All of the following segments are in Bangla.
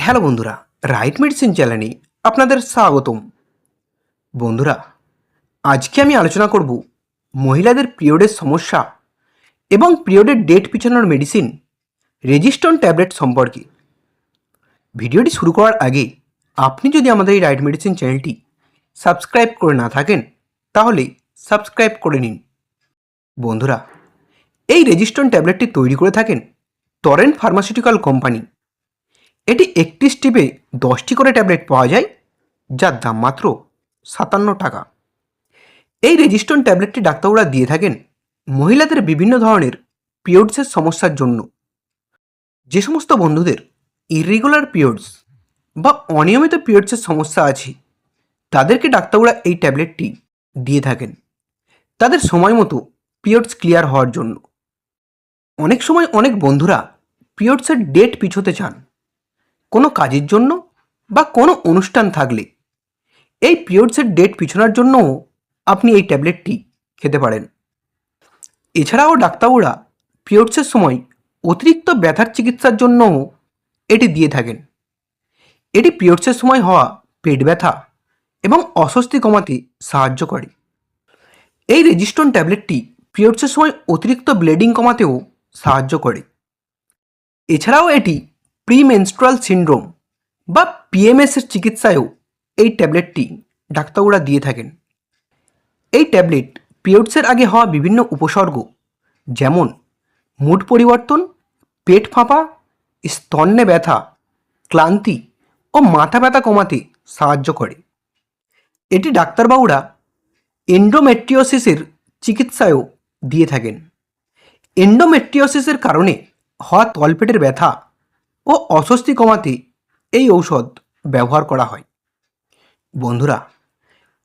হ্যালো বন্ধুরা, রাইট মেডিসিন চ্যানেলে আপনাদের স্বাগতম। বন্ধুরা, আজকে আমি আলোচনা করব মহিলাদের পিরিয়ডের সমস্যা এবং পিরিয়ডের ডেট পিছানোর মেডিসিন রেজিস্টন ট্যাবলেট সম্পর্কে। ভিডিওটি শুরু করার আগে আপনি যদি আমাদের এই রাইট মেডিসিন চ্যানেলটি সাবস্ক্রাইব করে না থাকেন তাহলে সাবস্ক্রাইব করে নিন। বন্ধুরা, এই রেজিস্টন ট্যাবলেটটি তৈরি করে থাকেন টরেন্ট ফার্মাসিউটিক্যাল কোম্পানি। এটি একটি স্টিপে 10টি করে ট্যাবলেট পাওয়া যায়, যার দাম মাত্র 57 টাকা। এই রেজিস্টন ট্যাবলেটটি ডাক্তাররা দিয়ে থাকেন মহিলাদের বিভিন্ন ধরনের পিরিয়ডসের সমস্যার জন্য। যে সমস্ত বন্ধুদের ইররেগুলার পিরিয়ডস বা অনিয়মিত পিরিয়ডসের সমস্যা আছে তাদেরকে ডাক্তাররা এই ট্যাবলেটটি দিয়ে থাকেন তাদের সময় মতো পিরিয়ডস ক্লিয়ার হওয়ার জন্য। অনেক সময় অনেক বন্ধুরা পিরিয়ডসের ডেট পিছোতে চান কোনো কাজের জন্য বা কোনো অনুষ্ঠান থাকলে। এই পিরিয়ডসের ডেট পিছানোর জন্যও আপনি এই ট্যাবলেটটি খেতে পারেন। এছাড়াও ডাক্তাররা পিরিয়ডসের সময় অতিরিক্ত ব্যথার চিকিৎসার জন্যও এটি দিয়ে থাকেন। এটি পিরিয়ডসের সময় হওয়া পেট ব্যথা এবং অস্বস্তি কমাতে সাহায্য করে। এই রেজিস্টন ট্যাবলেটটি পিরিয়ডসের সময় অতিরিক্ত ব্লিডিং কমাতেও সাহায্য করে। এছাড়াও এটি প্রিমেনস্ট্রুয়াল সিনড্রোম বা পিএমএসের চিকিৎসায়ও এই ট্যাবলেটটি ডাক্তাররা দিয়ে থাকেন। এই ট্যাবলেট পিরিয়ডসের আগে হওয়া বিভিন্ন উপসর্গ যেমন মুড পরিবর্তন, পেট ফাঁপা, স্তন্যে ব্যথা, ক্লান্তি ও মাথা ব্যথা কমাতে সাহায্য করে। এটি ডাক্তারবাবুরা এন্ডোমেট্রিওসিসের চিকিৎসায়ও দিয়ে থাকেন। এন্ডোমেট্রিওসিসের কারণে হওয়া তলপেটের ব্যথা ও অস্বস্তি কমাতে এই ঔষধ ব্যবহার করা হয়। বন্ধুরা,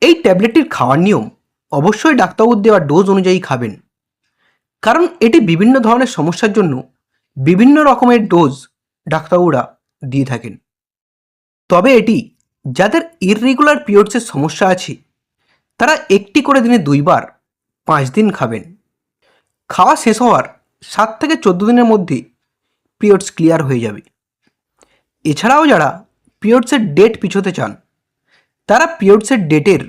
এই ট্যাবলেটটির খাওয়ার নিয়ম অবশ্যই ডাক্তারবাবুর দেওয়া ডোজ অনুযায়ী খাবেন, কারণ এটি বিভিন্ন ধরনের সমস্যার জন্য বিভিন্ন রকমের ডোজ ডাক্তারবাবুরা দিয়ে থাকেন। তবে এটি যাদের ইররেগুলার পিরিয়ডসের সমস্যা আছে তারা একটি করে দিনে 2 বার 5 দিন খাবেন। খাওয়া শেষ হওয়ার 7 থেকে 14 দিনের মধ্যে পিরিয়ডস ক্লিয়ার হয়ে যাবে। এছাড়াও যারা পিরিয়ডসের ডেট পিছোতে চান তারা পিরিয়ডসের ডেটের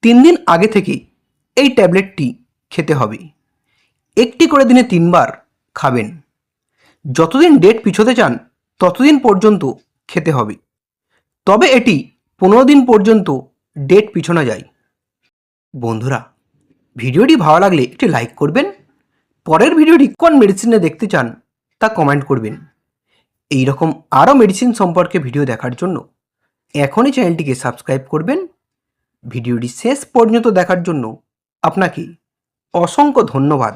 3 দিন আগে থেকে এই ট্যাবলেটটি খেতে হবে। একটি করে দিনে 3 বার খাবেন। যতদিন ডেট পিছোতে চান ততদিন পর্যন্ত খেতে হবে, তবে এটি 15 দিন পর্যন্ত ডেট পিছোনো যায়। বন্ধুরা, ভিডিওটি ভালো লাগলে একটি লাইক করবেন। পরের ভিডিওটি কোন মেডিসিনে দেখতে চান তা কমেন্ট করবেন। এই রকম আরও মেডিসিন সম্পর্কে ভিডিও দেখার জন্য এখনই চ্যানেলটিকে সাবস্ক্রাইব করবেন। ভিডিওটি শেষ পর্যন্ত দেখার জন্য আপনাকে অসংখ্য ধন্যবাদ।